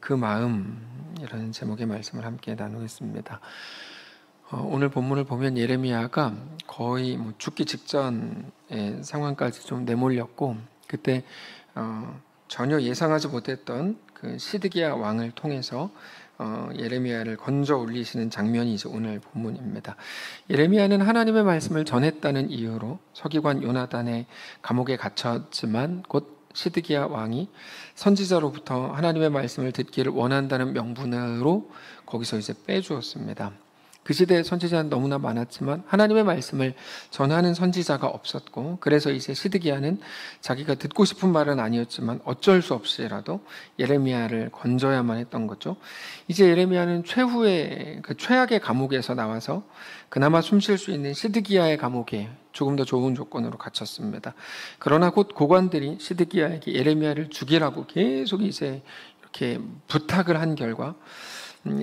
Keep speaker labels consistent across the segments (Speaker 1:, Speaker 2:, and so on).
Speaker 1: 그 마음이라는 제목의 말씀을 함께 나누겠습니다. 오늘 본문을 보면 예레미야가 거의 죽기 직전의 상황까지 좀 내몰렸고, 그때 전혀 예상하지 못했던 그 시드기야 왕을 통해서 예레미야를 건져 올리시는 장면이 이제 오늘 본문입니다. 예레미야는 하나님의 말씀을 전했다는 이유로 서기관 요나단의 감옥에 갇혔지만 곧 시드기야 왕이 선지자로부터 하나님의 말씀을 듣기를 원한다는 명분으로 거기서 이제 빼주었습니다. 그 시대에 선지자는 너무나 많았지만 하나님의 말씀을 전하는 선지자가 없었고, 그래서 이제 시드기야는 자기가 듣고 싶은 말은 아니었지만 어쩔 수 없이라도 예레미야를 건져야만 했던 거죠. 이제 예레미야는 최후의 그 최악의 감옥에서 나와서 그나마 숨 쉴 수 있는 시드기야의 감옥에 조금 더 좋은 조건으로 갇혔습니다. 그러나 곧 고관들이 시드기야에게 예레미야를 죽이라고 계속 이제 이렇게 부탁을 한 결과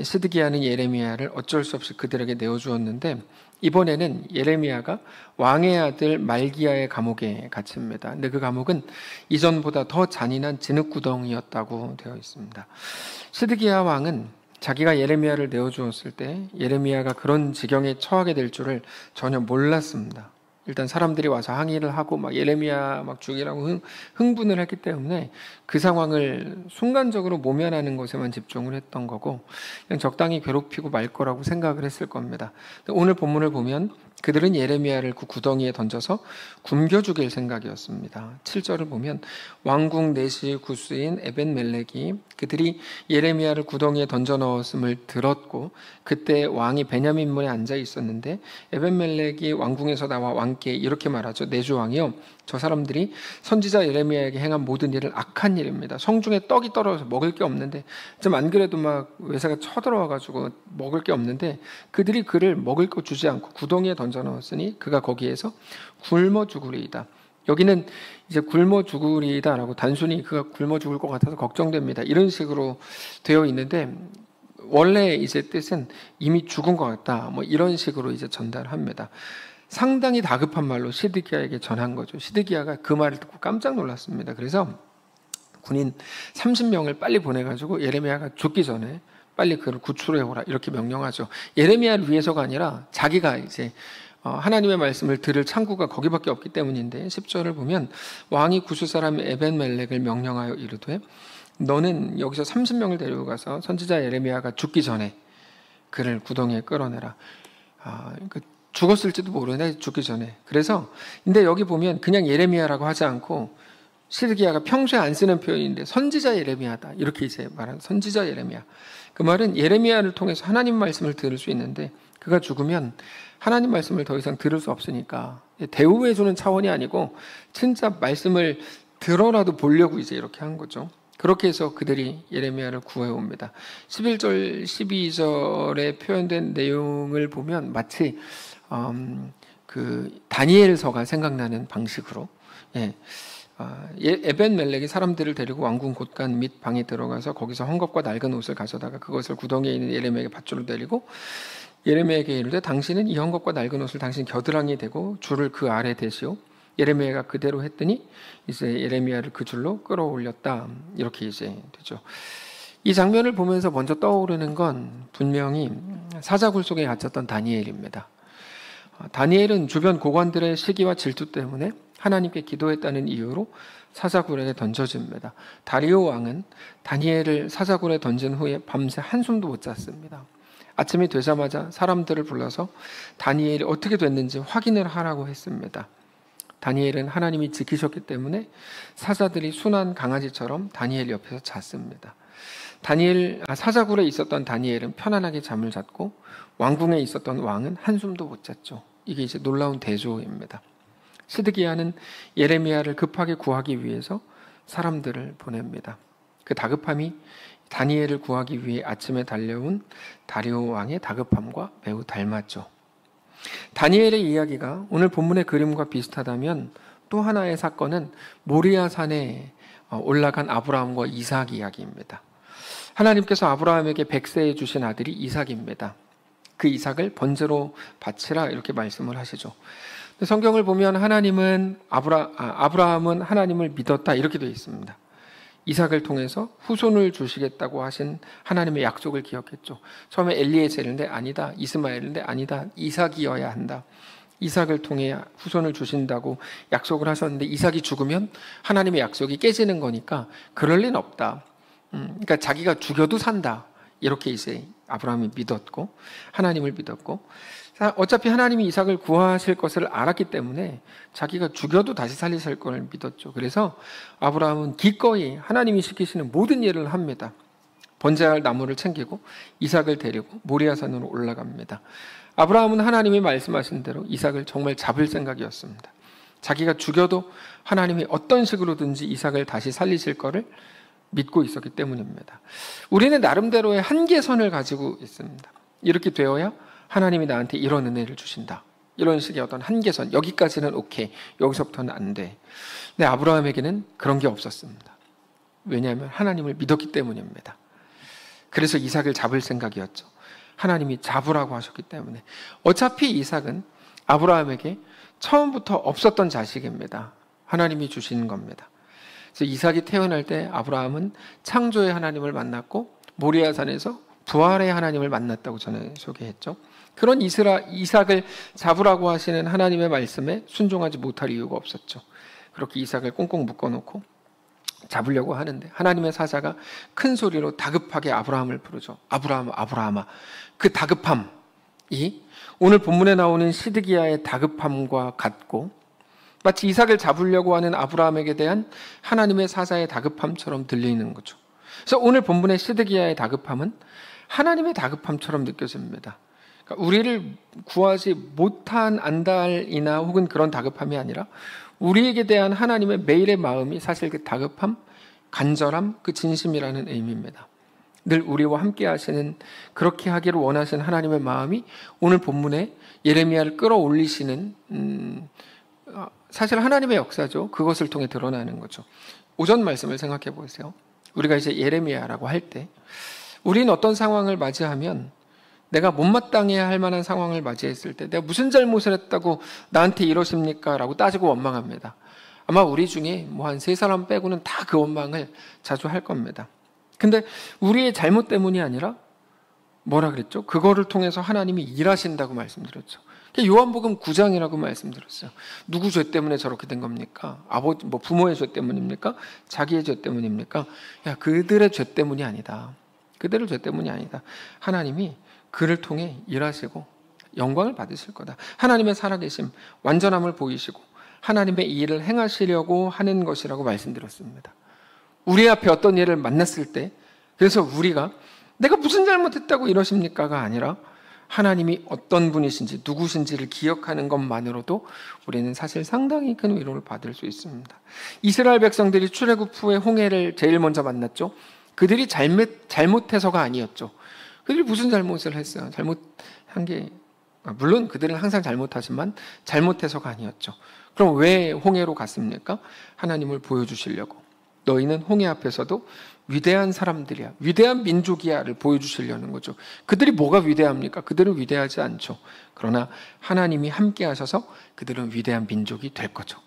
Speaker 1: 시드기야는 예레미야를 어쩔 수 없이 그들에게 내어주었는데, 이번에는 예레미야가 왕의 아들 말기야의 감옥에 갇힙니다. 근데 그 감옥은 이전보다 더 잔인한 진흙구덩이였다고 되어 있습니다. 시드기야 왕은 자기가 예레미야를 내어주었을 때 예레미야가 그런 지경에 처하게 될 줄을 전혀 몰랐습니다. 일단 사람들이 와서 항의를 하고 막 예레미야 막 죽이라고 흥분을 했기 때문에 그 상황을 순간적으로 모면하는 것에만 집중을 했던 거고, 그냥 적당히 괴롭히고 말 거라고 생각을 했을 겁니다. 오늘 본문을 보면 그들은 예레미야를 그 구덩이에 던져서 굶겨 죽일 생각이었습니다. 7절을 보면 왕궁 내시 구스인 에벤멜렉이 그들이 예레미야를 구덩이에 던져 넣었음을 들었고, 그때 왕이 베냐민 문에 앉아 있었는데 에벤멜렉이 왕궁에서 나와 왕께 이렇게 말하죠. 내주 왕이요, 저 사람들이 선지자 예레미야에게 행한 모든 일은 악한 일입니다. 성중에 떡이 떨어져서 먹을 게 없는데, 좀 안 그래도 막 외사가 쳐들어와가지고 먹을 게 없는데 그들이 그를 먹을 거 주지 않고 구덩이에 던져 넣었으니 그가 거기에서 굶어 죽으리이다. 여기는 이제 굶어 죽으리이다라고 단순히 그가 굶어 죽을 것 같아서 걱정됩니다, 이런 식으로 되어 있는데, 원래 이제 뜻은 이미 죽은 것 같다, 이런 식으로 이제 전달합니다. 상당히 다급한 말로 시드기야에게 전한 거죠. 시드기야가 그 말을 듣고 깜짝 놀랐습니다. 그래서 군인 30명을 빨리 보내가지고 예레미야가 죽기 전에 빨리 그를 구출해 오라 이렇게 명령하죠. 예레미야를 위해서가 아니라 자기가 이제 하나님의 말씀을 들을 창구가 거기밖에 없기 때문인데, 10절을 보면 왕이 구스 사람 에벤멜렉을 명령하여 이르되 너는 여기서 30명을 데리고 가서 선지자 예레미야가 죽기 전에 그를 구덩이에 끌어내라. 죽었을지도 모르네, 죽기 전에. 그래서 근데 여기 보면 그냥 예레미야라고 하지 않고 시드기야가 평소에 안 쓰는 표현인데 선지자 예레미야다 이렇게 이제 말하는 선지자 예레미야. 그 말은 예레미야를 통해서 하나님 말씀을 들을 수 있는데 그가 죽으면 하나님 말씀을 더 이상 들을 수 없으니까 대우해 주는 차원이 아니고 진짜 말씀을 들어라도 보려고 이제 이렇게 한 거죠. 그렇게 해서 그들이 예레미야를 구해 옵니다. 11절 12절에 표현된 내용을 보면 마치 그 다니엘서가 생각나는 방식으로 에벤멜렉이 사람들을 데리고 왕궁 곳간 및 방에 들어가서 거기서 헝겊과 낡은 옷을 가져다가 그것을 구덩이에 있는 예레미야에게 밧줄로 내리고 예레미야에게 이르되 당신은 이 헝겊과 낡은 옷을 당신 겨드랑이에 대고 줄을 그 아래 대시오. 예레미야가 그대로 했더니 이제 예레미야를 그 줄로 끌어올렸다, 이렇게 이제 되죠. 이 장면을 보면서 먼저 떠오르는 건 분명히 사자굴 속에 갇혔던 다니엘입니다. 다니엘은 주변 고관들의 시기와 질투 때문에 하나님께 기도했다는 이유로 사자굴에 던져집니다. 다리오 왕은 다니엘을 사자굴에 던진 후에 밤새 한숨도 못 잤습니다. 아침이 되자마자 사람들을 불러서 다니엘이 어떻게 됐는지 확인을 하라고 했습니다. 다니엘은 하나님이 지키셨기 때문에 사자들이 순한 강아지처럼 다니엘 옆에서 잤습니다. 사자굴에 있었던 다니엘은 편안하게 잠을 잤고 왕궁에 있었던 왕은 한숨도 못 잤죠. 이게 이제 놀라운 대조입니다. 시드기야는 예레미야를 급하게 구하기 위해서 사람들을 보냅니다. 그 다급함이 다니엘을 구하기 위해 아침에 달려온 다리오 왕의 다급함과 매우 닮았죠. 다니엘의 이야기가 오늘 본문의 그림과 비슷하다면 또 하나의 사건은 모리아 산에 올라간 아브라함과 이삭 이야기입니다. 하나님께서 아브라함에게 백세해 주신 아들이 이삭입니다. 그 이삭을 번제로 바치라 이렇게 말씀을 하시죠. 성경을 보면 아브라함은 하나님을 믿었다 이렇게 되어 있습니다. 이삭을 통해서 후손을 주시겠다고 하신 하나님의 약속을 기억했죠. 처음에 엘리에셀인데 아니다, 이스마엘인데 아니다, 이삭이어야 한다. 이삭을 통해 후손을 주신다고 약속을 하셨는데 이삭이 죽으면 하나님의 약속이 깨지는 거니까 그럴 리는 없다. 그러니까 자기가 죽여도 산다. 이렇게 이제 아브라함이 믿었고 하나님을 믿었고, 어차피 하나님이 이삭을 구하실 것을 알았기 때문에 자기가 죽여도 다시 살리실 걸 믿었죠. 그래서 아브라함은 기꺼이 하나님이 시키시는 모든 일을 합니다. 번제할 나무를 챙기고 이삭을 데리고 모리아산으로 올라갑니다. 아브라함은 하나님이 말씀하신 대로 이삭을 정말 잡을 생각이었습니다. 자기가 죽여도 하나님이 어떤 식으로든지 이삭을 다시 살리실 거를 믿고 있었기 때문입니다. 우리는 나름대로의 한계선을 가지고 있습니다. 이렇게 되어야 하나님이 나한테 이런 은혜를 주신다. 이런 식의 어떤 한계선, 여기까지는 오케이, 여기서부터는 안 돼. 근데 아브라함에게는 그런 게 없었습니다. 왜냐하면 하나님을 믿었기 때문입니다. 그래서 이삭을 잡을 생각이었죠. 하나님이 잡으라고 하셨기 때문에. 어차피 이삭은 아브라함에게 처음부터 없었던 자식입니다. 하나님이 주신 겁니다. 그래서 이삭이 태어날 때 아브라함은 창조의 하나님을 만났고 모리아산에서 부활의 하나님을 만났다고 전에 소개했죠. 그런 이삭을 잡으라고 하시는 하나님의 말씀에 순종하지 못할 이유가 없었죠. 그렇게 이삭을 꽁꽁 묶어놓고 잡으려고 하는데 하나님의 사자가 큰 소리로 다급하게 아브라함을 부르죠. 아브라함, 아브라함아. 그 다급함이 오늘 본문에 나오는 시드기야의 다급함과 같고 마치 이삭을 잡으려고 하는 아브라함에게 대한 하나님의 사자의 다급함처럼 들리는 거죠. 그래서 오늘 본문의 시드기야의 다급함은 하나님의 다급함처럼 느껴집니다. 그러니까 우리를 구하지 못한 안달이나 혹은 그런 다급함이 아니라 우리에게 대한 하나님의 매일의 마음이 사실 그 다급함, 간절함, 그 진심이라는 의미입니다. 늘 우리와 함께 하시는, 그렇게 하기를 원하시는 하나님의 마음이 오늘 본문에 예레미야를 끌어올리시는 사실 하나님의 역사죠. 그것을 통해 드러나는 거죠. 오전 말씀을 생각해 보세요. 우리가 이제 예레미야라고 할 때 우리는 어떤 상황을 맞이하면 내가 못마땅해야 할 만한 상황을 맞이했을 때 내가 무슨 잘못을 했다고 나한테 이러십니까? 라고 따지고 원망합니다. 아마 우리 중에 뭐 한 3사람 빼고는 다 그 원망을 자주 할 겁니다. 근데 우리의 잘못 때문이 아니라 뭐라 그랬죠? 그거를 통해서 하나님이 일하신다고 말씀드렸죠. 요한복음 9장이라고 말씀드렸어요. 누구 죄 때문에 저렇게 된 겁니까? 부모의 죄 때문입니까? 자기의 죄 때문입니까? 그들의 죄 때문이 아니다. 그들의 죄 때문이 아니다. 하나님이 그를 통해 일하시고 영광을 받으실 거다. 하나님의 살아계심, 완전함을 보이시고 하나님의 일을 행하시려고 하는 것이라고 말씀드렸습니다. 우리 앞에 어떤 일을 만났을 때 그래서 우리가 내가 무슨 잘못했다고 이러십니까가 아니라 하나님이 어떤 분이신지 누구신지를 기억하는 것만으로도 우리는 사실 상당히 큰 위로를 받을 수 있습니다. 이스라엘 백성들이 출애굽 후에 홍해를 제일 먼저 만났죠. 그들이 잘못해서가 아니었죠. 그들이 무슨 잘못을 했어요? 잘못한 게 물론 그들은 항상 잘못하지만 잘못해서가 아니었죠. 그럼 왜 홍해로 갔습니까? 하나님을 보여주시려고. 너희는 홍해 앞에서도 위대한 사람들이야, 위대한 민족이야를 보여주시려는 거죠. 그들이 뭐가 위대합니까? 그들은 위대하지 않죠. 그러나 하나님이 함께 하셔서 그들은 위대한 민족이 될 거죠.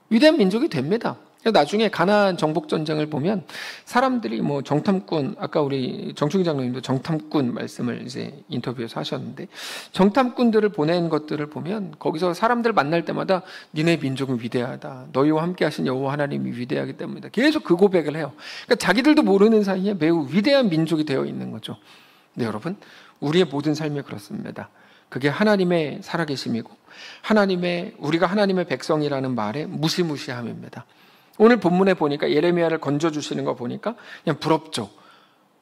Speaker 1: 위대한 민족이 됩니다. 나중에 가나안 정복 전쟁을 보면 사람들이 정탐꾼, 아까 우리 정충희 장로님도 정탐꾼 말씀을 이제 인터뷰에서 하셨는데 정탐꾼들을 보낸 것들을 보면 거기서 사람들 만날 때마다 니네 민족은 위대하다. 너희와 함께 하신 여호와 하나님이 위대하기 때문이다. 계속 그 고백을 해요. 그러니까 자기들도 모르는 사이에 매우 위대한 민족이 되어 있는 거죠. 네, 여러분, 우리의 모든 삶이 그렇습니다. 그게 하나님의 살아계심이고 우리가 하나님의 백성이라는 말의 무시무시함입니다. 오늘 본문에 보니까 예레미야를 건져주시는 거 보니까 그냥 부럽죠.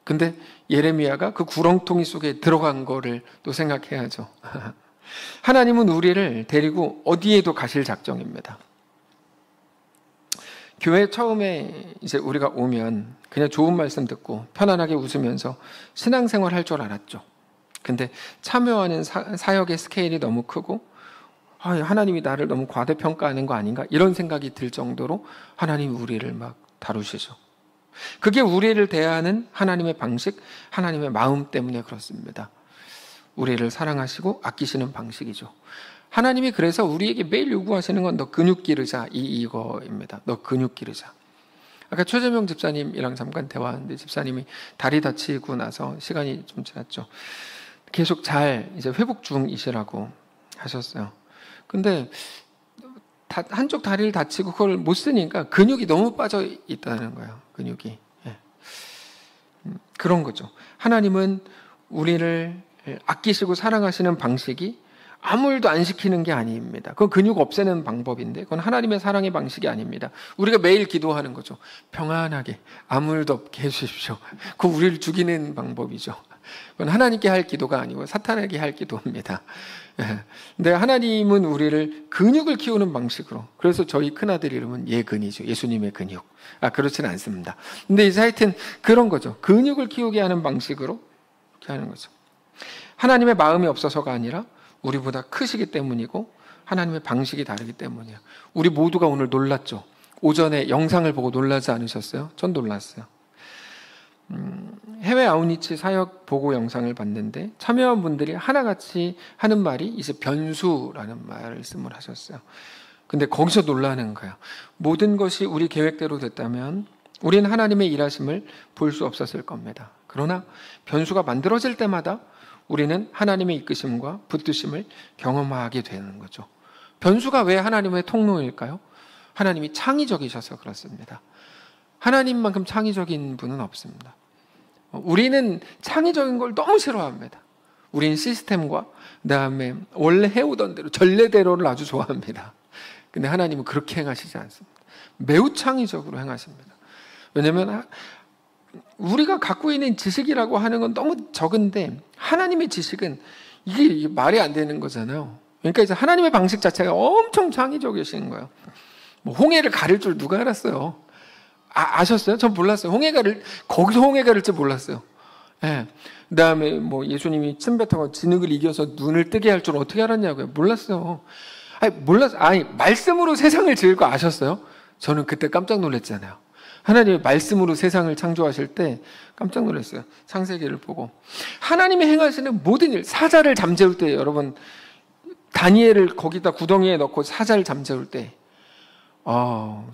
Speaker 1: 근데 예레미야가 그 구렁텅이 속에 들어간 거를 또 생각해야죠. 하나님은 우리를 데리고 어디에도 가실 작정입니다. 교회 처음에 이제 우리가 오면 그냥 좋은 말씀 듣고 편안하게 웃으면서 신앙생활 할 줄 알았죠. 근데 참여하는 사역의 스케일이 너무 크고 하나님이 나를 너무 과대평가하는 거 아닌가 이런 생각이 들 정도로 하나님이 우리를 막 다루시죠. 그게 우리를 대하는 하나님의 방식, 하나님의 마음 때문에 그렇습니다. 우리를 사랑하시고 아끼시는 방식이죠. 하나님이 그래서 우리에게 매일 요구하시는 건 너 근육 기르자 이거입니다. 너 근육 기르자. 아까 최재명 집사님이랑 잠깐 대화하는데 집사님이 다리 다치고 나서 시간이 좀 지났죠. 계속 잘 이제 회복 중이시라고 하셨어요. 근데 한쪽 다리를 다치고 그걸 못 쓰니까 근육이 너무 빠져 있다는 거예요. 근육이. 예. 그런 거죠. 하나님은 우리를 아끼시고 사랑하시는 방식이 아무 일도 안 시키는 게 아닙니다. 그건 근육 없애는 방법인데 그건 하나님의 사랑의 방식이 아닙니다. 우리가 매일 기도하는 거죠. 평안하게 아무 일도 없게 해주십시오. 그건 우리를 죽이는 방법이죠. 그건 하나님께 할 기도가 아니고 사탄에게 할 기도입니다. 근데 하나님은 우리를 근육을 키우는 방식으로, 그래서 저희 큰아들 이름은 예근이죠. 예수님의 근육. 그렇지는 않습니다. 근데 이제 하여튼 그런 거죠. 근육을 키우게 하는 방식으로 이렇게 하는 거죠. 하나님의 마음이 없어서가 아니라 우리보다 크시기 때문이고 하나님의 방식이 다르기 때문이에요. 우리 모두가 오늘 놀랐죠. 오전에 영상을 보고 놀라지 않으셨어요? 전 놀랐어요. 해외 아웃리치 사역 보고 영상을 봤는데 참여한 분들이 하나같이 하는 말이 이제 변수라는 말씀을 하셨어요. 근데 거기서 놀라는 거예요. 모든 것이 우리 계획대로 됐다면 우리는 하나님의 일하심을 볼 수 없었을 겁니다. 그러나 변수가 만들어질 때마다 우리는 하나님의 이끄심과 붙드심을 경험하게 되는 거죠. 변수가 왜 하나님의 통로일까요? 하나님이 창의적이셔서 그렇습니다. 하나님만큼 창의적인 분은 없습니다. 우리는 창의적인 걸 너무 싫어합니다. 우리는 시스템과 그다음에 원래 해오던 대로 전례대로를 아주 좋아합니다. 근데 하나님은 그렇게 행하시지 않습니다. 매우 창의적으로 행하십니다. 왜냐하면 우리가 갖고 있는 지식이라고 하는 건 너무 적은데 하나님의 지식은 이게 말이 안 되는 거잖아요. 그러니까 이제 하나님의 방식 자체가 엄청 창의적이신 거예요. 뭐 홍해를 가를 줄 누가 알았어요? 아셨어요? 전 몰랐어요. 거기서 홍해 가를 줄 몰랐어요. 예. 그 다음에 뭐 예수님이 침 뱉어서 진흙을 이겨서 눈을 뜨게 할 줄 어떻게 알았냐고요? 몰랐어요. 말씀으로 세상을 지을 거 아셨어요? 저는 그때 깜짝 놀랐잖아요. 하나님의 말씀으로 세상을 창조하실 때 깜짝 놀랐어요. 창세기를 보고. 하나님이 행하시는 모든 일, 사자를 잠재울 때 여러분, 다니엘을 거기다 구덩이에 넣고 사자를 잠재울 때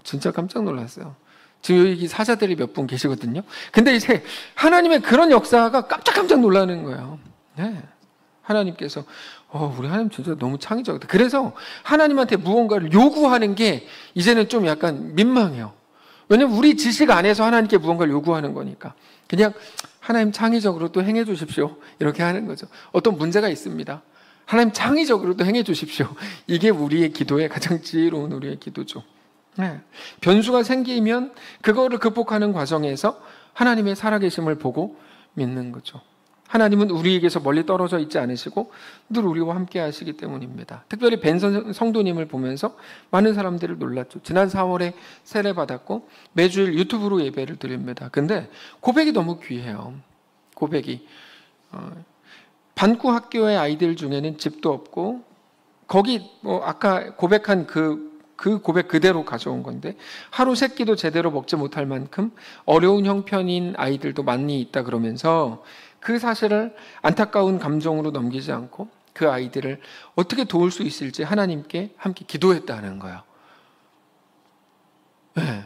Speaker 1: 진짜 깜짝 놀랐어요. 지금 여기 사자들이 몇 분 계시거든요. 근데 이제 하나님의 그런 역사가 깜짝 놀라는 거예요. 네. 하나님께서 우리 하나님 진짜 너무 창의적이다. 그래서 하나님한테 무언가를 요구하는 게 이제는 좀 약간 민망해요. 왜냐면 우리 지식 안에서 하나님께 무언가를 요구하는 거니까 그냥 하나님 창의적으로 또 행해 주십시오 이렇게 하는 거죠. 어떤 문제가 있습니다. 하나님 창의적으로 또 행해 주십시오. 이게 우리의 기도의 가장 지혜로운 우리의 기도죠. 네. 변수가 생기면 그거를 극복하는 과정에서 하나님의 살아계심을 보고 믿는 거죠. 하나님은 우리에게서 멀리 떨어져 있지 않으시고 늘 우리와 함께 하시기 때문입니다. 특별히 벤 성도님을 보면서 많은 사람들을 놀랐죠. 지난 4월에 세례 받았고 매주일 유튜브로 예배를 드립니다. 근데 고백이 너무 귀해요. 고백이 반구 학교의 아이들 중에는 집도 없고 거기 아까 고백한 그 고백 그대로 가져온 건데 하루 세 끼도 제대로 먹지 못할 만큼 어려운 형편인 아이들도 많이 있다 그러면서 그 사실을 안타까운 감정으로 넘기지 않고 그 아이들을 어떻게 도울 수 있을지 하나님께 함께 기도했다는 거예요. 네.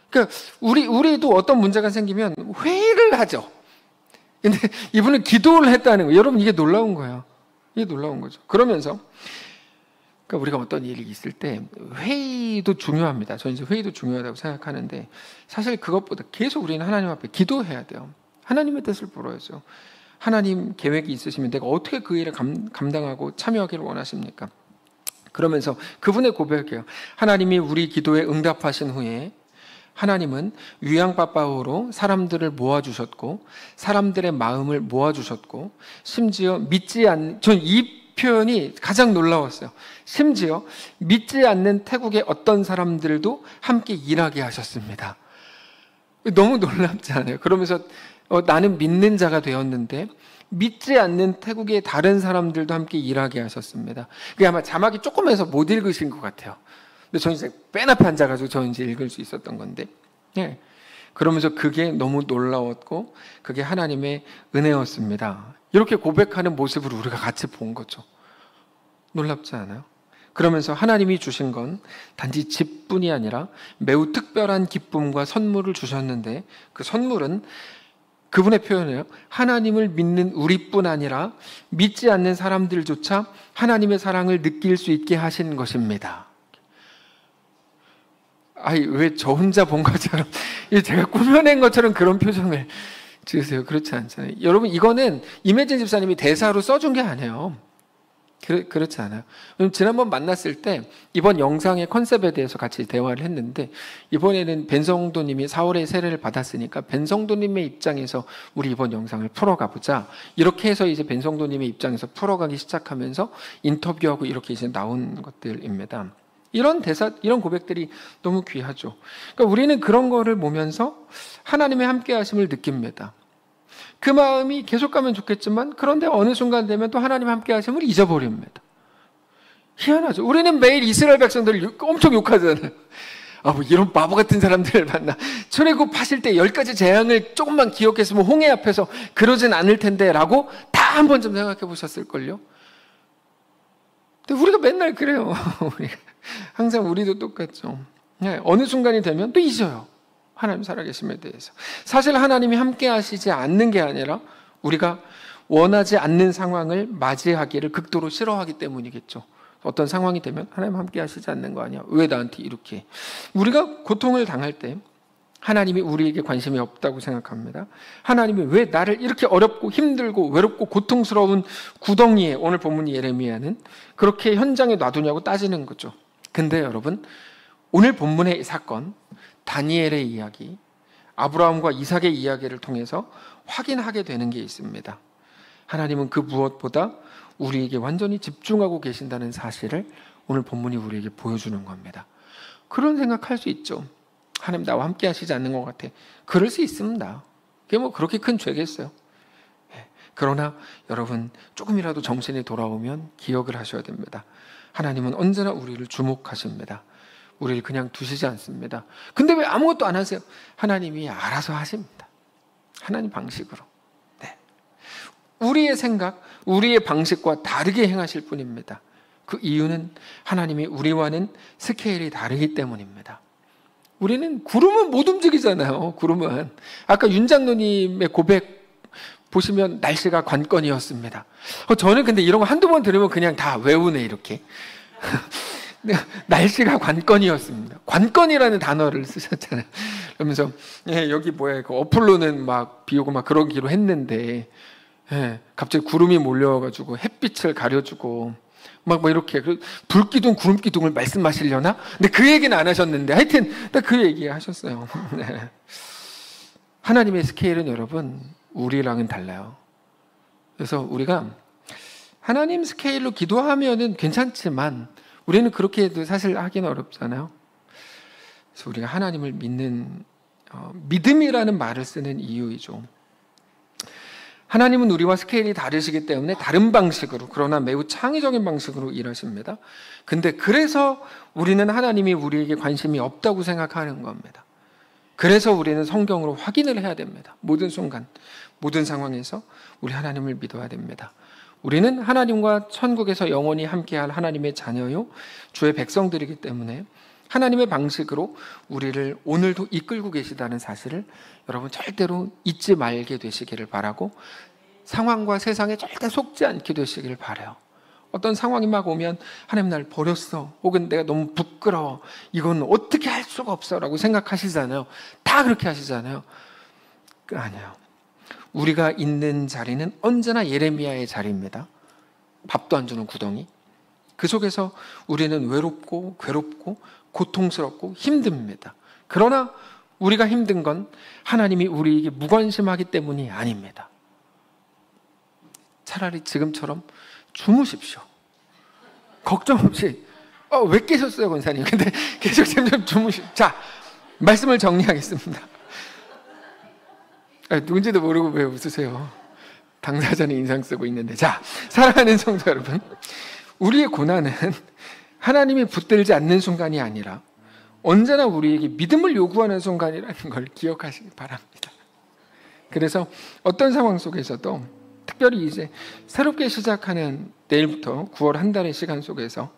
Speaker 1: 그러니까 우리도 어떤 문제가 생기면 회의를 하죠. 근데 이분은 기도를 했다는 거예요. 여러분 이게 놀라운 거예요. 이게 놀라운 거죠. 그러면서 그러니까 우리가 어떤 일이 있을 때 회의도 중요합니다. 저는 이제 회의도 중요하다고 생각하는데 사실 그것보다 계속 우리는 하나님 앞에 기도해야 돼요. 하나님의 뜻을 물어야죠. 하나님 계획이 있으시면 내가 어떻게 그 일을 감당하고 참여하기를 원하십니까? 그러면서 그분의 고백이에요. 하나님이 우리 기도에 응답하신 후에 하나님은 위양빠빠오로 사람들을 모아주셨고 사람들의 마음을 모아주셨고 심지어 전 이 표현이 가장 놀라웠어요. 심지어 믿지 않는 태국의 어떤 사람들도 함께 일하게 하셨습니다. 너무 놀랍지 않아요? 그러면서 나는 믿는 자가 되었는데 믿지 않는 태국의 다른 사람들도 함께 일하게 하셨습니다. 그게 아마 자막이 조금 해서 못 읽으신 것 같아요. 근데 저는 이제 맨 앞에 앉아가지고 저는 이제 읽을 수 있었던 건데, 예. 그러면서 그게 너무 놀라웠고 그게 하나님의 은혜였습니다. 이렇게 고백하는 모습을 우리가 같이 본 거죠. 놀랍지 않아요? 그러면서 하나님이 주신 건 단지 집뿐이 아니라 매우 특별한 기쁨과 선물을 주셨는데, 그 선물은 그분의 표현이에요. 하나님을 믿는 우리뿐 아니라 믿지 않는 사람들조차 하나님의 사랑을 느낄 수 있게 하신 것입니다. 아이, 왜 저 혼자 본 것처럼, 제가 꾸며낸 것처럼 그런 표정을 지으세요? 그렇지 않잖아요. 여러분, 이거는 임혜진 집사님이 대사로 써준 게 아니에요. 그렇지 않아요. 지난번 만났을 때 이번 영상의 컨셉에 대해서 같이 대화를 했는데, 이번에는 벤성도님이 4월에 세례를 받았으니까 벤성도님의 입장에서 우리 이번 영상을 풀어가 보자, 이렇게 해서 이제 벤성도님의 입장에서 풀어가기 시작하면서 인터뷰하고 이렇게 이제 나온 것들입니다. 이런 대사, 이런 고백들이 너무 귀하죠. 그러니까 우리는 그런 거를 보면서 하나님의 함께 하심을 느낍니다. 그 마음이 계속 가면 좋겠지만, 그런데 어느 순간 되면 또 하나님 함께 하심을 잊어버립니다. 희한하죠. 우리는 매일 이스라엘 백성들을 엄청 욕하잖아요. 뭐 이런 바보 같은 사람들을 만나. 출애굽하실 때 10가지 재앙을 조금만 기억했으면 홍해 앞에서 그러진 않을 텐데 라고 다 한 번쯤 생각해 보셨을걸요. 근데 우리가 맨날 그래요. 항상 우리도 똑같죠. 어느 순간이 되면 또 잊어요. 하나님 살아계심에 대해서. 사실 하나님이 함께 하시지 않는 게 아니라 우리가 원하지 않는 상황을 맞이하기를 극도로 싫어하기 때문이겠죠. 어떤 상황이 되면 하나님 함께 하시지 않는 거 아니야? 왜 나한테 이렇게? 우리가 고통을 당할 때 하나님이 우리에게 관심이 없다고 생각합니다. 하나님이 왜 나를 이렇게 어렵고 힘들고 외롭고 고통스러운 구덩이에, 오늘 본문 예레미야는 그렇게 현장에 놔두냐고 따지는 거죠. 근데 여러분, 오늘 본문의 사건, 다니엘의 이야기, 아브라함과 이삭의 이야기를 통해서 확인하게 되는 게 있습니다. 하나님은 그 무엇보다 우리에게 완전히 집중하고 계신다는 사실을 오늘 본문이 우리에게 보여주는 겁니다. 그런 생각할 수 있죠. 하나님 나와 함께 하시지 않는 것 같아. 그럴 수 있습니다. 그게 뭐 그렇게 큰 죄겠어요. 그러나 여러분, 조금이라도 정신이 돌아오면 기억을 하셔야 됩니다. 하나님은 언제나 우리를 주목하십니다. 우리를 그냥 두시지 않습니다. 근데 왜 아무것도 안 하세요? 하나님이 알아서 하십니다. 하나님 방식으로. 네. 우리의 생각, 우리의 방식과 다르게 행하실 뿐입니다. 그 이유는 하나님이 우리와는 스케일이 다르기 때문입니다. 우리는 구름은 못 움직이잖아요. 구름은. 아까 윤 장로님의 고백 보시면 날씨가 관건이었습니다. 저는 근데 이런 거 한두 번 들으면 그냥 다 외우네, 이렇게. 날씨가 관건이었습니다. 관건이라는 단어를 쓰셨잖아요. 그러면서 여기 뭐야, 그 어플로는 막 비 오고 막 그러기로 했는데, 갑자기 구름이 몰려가지고 햇빛을 가려주고 막 뭐 이렇게 불기둥 구름기둥을 말씀하시려나? 근데 그 얘기는 안 하셨는데 하여튼 그 얘기 하셨어요. 네. 하나님의 스케일은 여러분 우리랑은 달라요. 그래서 우리가 하나님 스케일로 기도하면은 괜찮지만 우리는 그렇게 해도 사실 하기는 어렵잖아요. 그래서 우리가 하나님을 믿는 믿음이라는 말을 쓰는 이유이죠. 하나님은 우리와 스케일이 다르시기 때문에 다른 방식으로, 그러나 매우 창의적인 방식으로 일하십니다. 근데 그래서 우리는 하나님이 우리에게 관심이 없다고 생각하는 겁니다. 그래서 우리는 성경으로 확인을 해야 됩니다. 모든 순간, 모든 상황에서 우리 하나님을 믿어야 됩니다. 우리는 하나님과 천국에서 영원히 함께할 하나님의 자녀요, 주의 백성들이기 때문에 하나님의 방식으로 우리를 오늘도 이끌고 계시다는 사실을 여러분 절대로 잊지 말게 되시기를 바라고, 상황과 세상에 절대 속지 않게 되시기를 바라요. 어떤 상황이 막 오면 하나님 날 버렸어, 혹은 내가 너무 부끄러워, 이건 어떻게 할 수가 없어 라고 생각하시잖아요. 다 그렇게 하시잖아요. 아니에요. 우리가 있는 자리는 언제나 예레미야의 자리입니다. 밥도 안 주는 구덩이. 그 속에서 우리는 외롭고 괴롭고 고통스럽고 힘듭니다. 그러나 우리가 힘든 건 하나님이 우리에게 무관심하기 때문이 아닙니다. 차라리 지금처럼 주무십시오. 걱정 없이. 왜 깨셨어요, 권사님? 근데 계속 좀 주무십시오. 자, 말씀을 정리하겠습니다. 누군지도 모르고 왜 웃으세요? 당사자는 인상 쓰고 있는데. 자, 사랑하는 성도 여러분, 우리의 고난은 하나님이 붙들지 않는 순간이 아니라 언제나 우리에게 믿음을 요구하는 순간이라는 걸 기억하시기 바랍니다. 그래서 어떤 상황 속에서도, 특별히 이제 새롭게 시작하는 내일부터 9월 한 달의 시간 속에서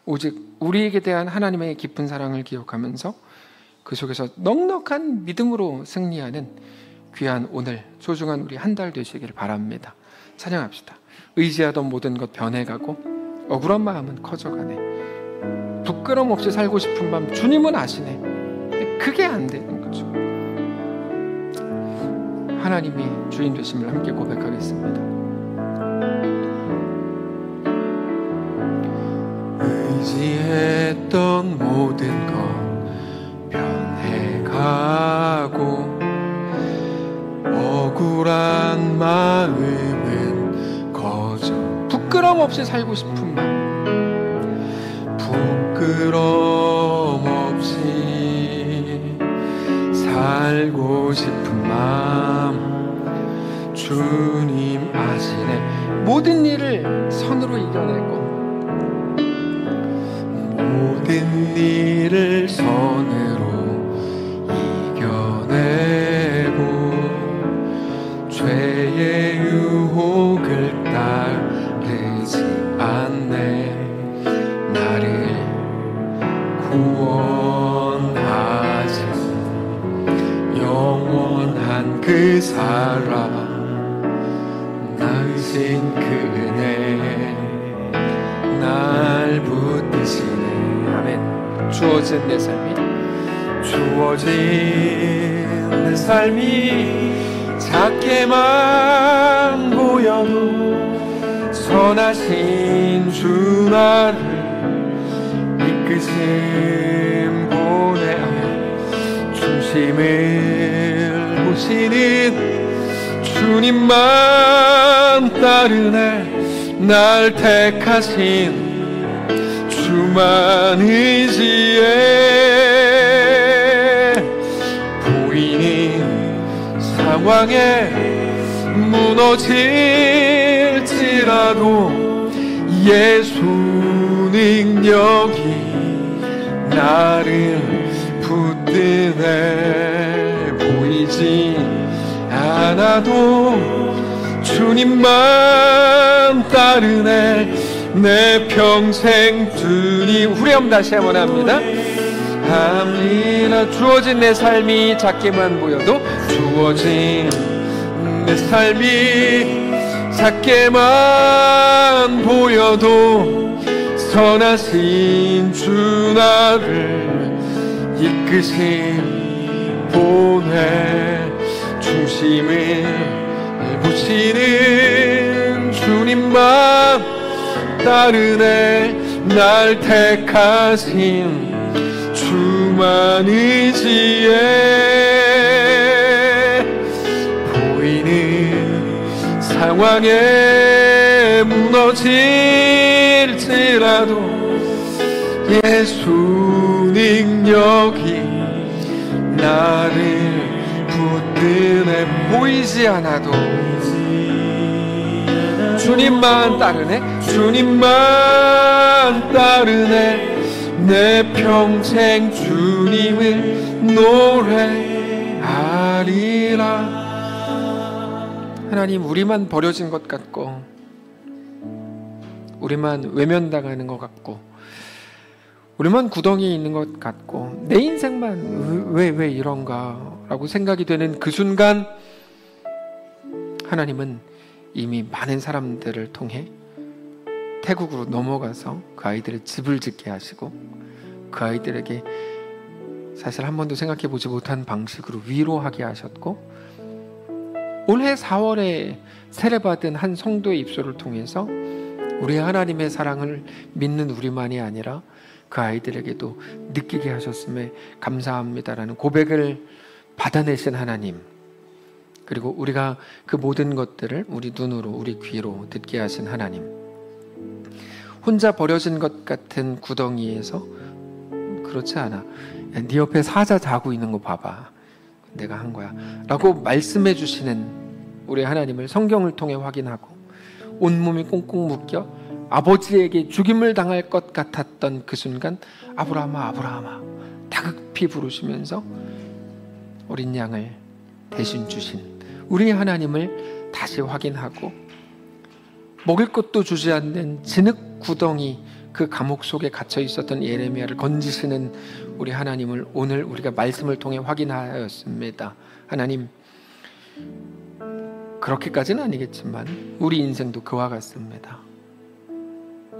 Speaker 1: 오직 우리에게 대한 하나님의 깊은 사랑을 기억하면서 그 속에서 넉넉한 믿음으로 승리하는 귀한 오늘, 소중한 우리 한 달 되시길 바랍니다. 찬양합시다. 의지하던 모든 것 변해가고 억울한 마음은 커져가네. 부끄럼 없이 살고 싶은 마음 주님은 아시네. 근데 그게 안 되는 거죠. 하나님이 주인 되심을 함께 고백하겠습니다. 의지했던 모든 것 변해가고 억울한 마음은 거저 부끄럼 없이 살고 싶은 마음, 부끄럼 없이 살고 싶은 마음 주님 아시네. 모든 일을 선으로 이겨내고 모든 일을 선으로 이겨내고 죄의 유혹을 따르지 않네. 나를 구원하시 영원한 그 사랑 나으신 그 은혜 날 붙드시네. 아멘. 주어진 내 삶이 작게만 보여도 선하신 주 나를 이끄신 보내. 아멘. 중심을 보시는 주님만 따르네. 날 택하신 주만 의지해. 보이는 상황에 무너질지라도 예수 능력이 나를 붙드네. 보이지 않아도 주님만 따르네. 내 평생 주님. 후렴 다시 한번 합니다. 합니다. 주어진 내 삶이 작게만 보여도 주어진 내 삶이 작게만 보여도 선하신 주 나를 이끄신 보내. 중심을 보시는 주님만 따르네. 날 택하신 주만 의지해. 보이는 상황에 무너질지라도 예수 능력이 나를 붙드네. 보이지 않아도 주님만 따르네. 주님만 따르네. 내 평생 주님을 노래하리라. 하나님, 우리만 버려진 것 같고 우리만 외면당하는 것 같고 우리만 구덩이에 있는 것 같고 내 인생만 왜 이런가 라고 생각이 되는 그 순간 하나님은 이미 많은 사람들을 통해 태국으로 넘어가서 그 아이들의 집을 짓게 하시고 그 아이들에게 사실 한 번도 생각해 보지 못한 방식으로 위로하게 하셨고 올해 4월에 세례받은 한 성도의 입소를 통해서 우리 하나님의 사랑을 믿는 우리만이 아니라 그 아이들에게도 느끼게 하셨음에 감사합니다라는 고백을 받아내신 하나님, 그리고 우리가 그 모든 것들을 우리 눈으로 우리 귀로 듣게 하신 하나님, 혼자 버려진 것 같은 구덩이에서 그렇지 않아, 네 옆에 사자 자고 있는 거 봐봐, 내가 한 거야 라고 말씀해 주시는 우리 하나님을 성경을 통해 확인하고 온몸이 꽁꽁 묶여 아버지에게 죽임을 당할 것 같았던 그 순간 아브라함아 아브라함아 다급히 부르시면서 어린 양을 대신 주신 우리 하나님을 다시 확인하고 먹을 것도 주지 않는 진흙 구덩이 그 감옥 속에 갇혀 있었던 예레미야를 건지시는 우리 하나님을 오늘 우리가 말씀을 통해 확인하였습니다. 하나님, 그렇게까지는 아니겠지만 우리 인생도 그와 같습니다.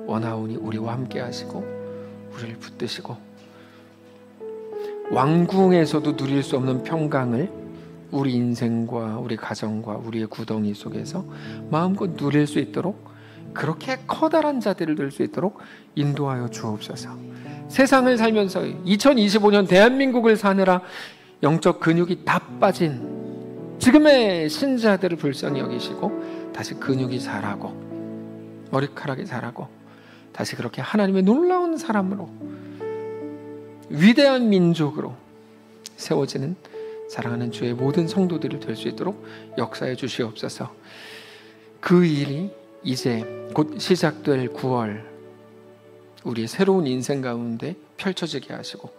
Speaker 1: 원하오니 우리와 함께 하시고 우리를 붙드시고 왕궁에서도 누릴 수 없는 평강을 우리 인생과 우리 가정과 우리의 구덩이 속에서 마음껏 누릴 수 있도록, 그렇게 커다란 자들을 들 수 있도록 인도하여 주옵소서. 세상을 살면서 2025년 대한민국을 사느라 영적 근육이 다 빠진 지금의 신자들을 불쌍히 여기시고 다시 근육이 자라고 머리카락이 자라고 다시 그렇게 하나님의 놀라운 사람으로 위대한 민족으로 세워지는 사랑하는 주의 모든 성도들을 될 수 있도록 역사해 주시옵소서. 그 일이 이제 곧 시작될 9월 우리의 새로운 인생 가운데 펼쳐지게 하시고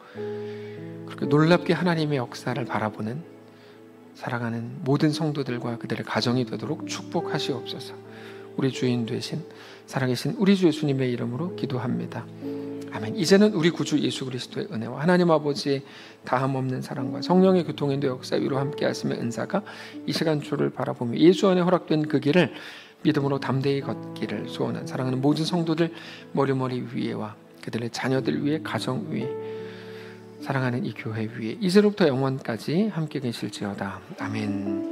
Speaker 1: 그렇게 놀랍게 하나님의 역사를 바라보는 사랑하는 모든 성도들과 그들의 가정이 되도록 축복하시옵소서. 우리 주인 되신 살아계신 우리 주 예수님의 이름으로 기도합니다. 아멘. 이제는 우리 구주 예수 그리스도의 은혜와 하나님 아버지의 다함없는 사랑과 성령의 교통인도 역사 위로 함께 하시며 은사가 이 시간 주를 바라보며 예수 안에 허락된 그 길을 믿음으로 담대히 걷기를 소원한 사랑하는 모든 성도들 머리머리 위에와 그들의 자녀들 위에, 가정 위에, 사랑하는 이 교회 위에 이제로부터 영원까지 함께 계실지어다. 아멘.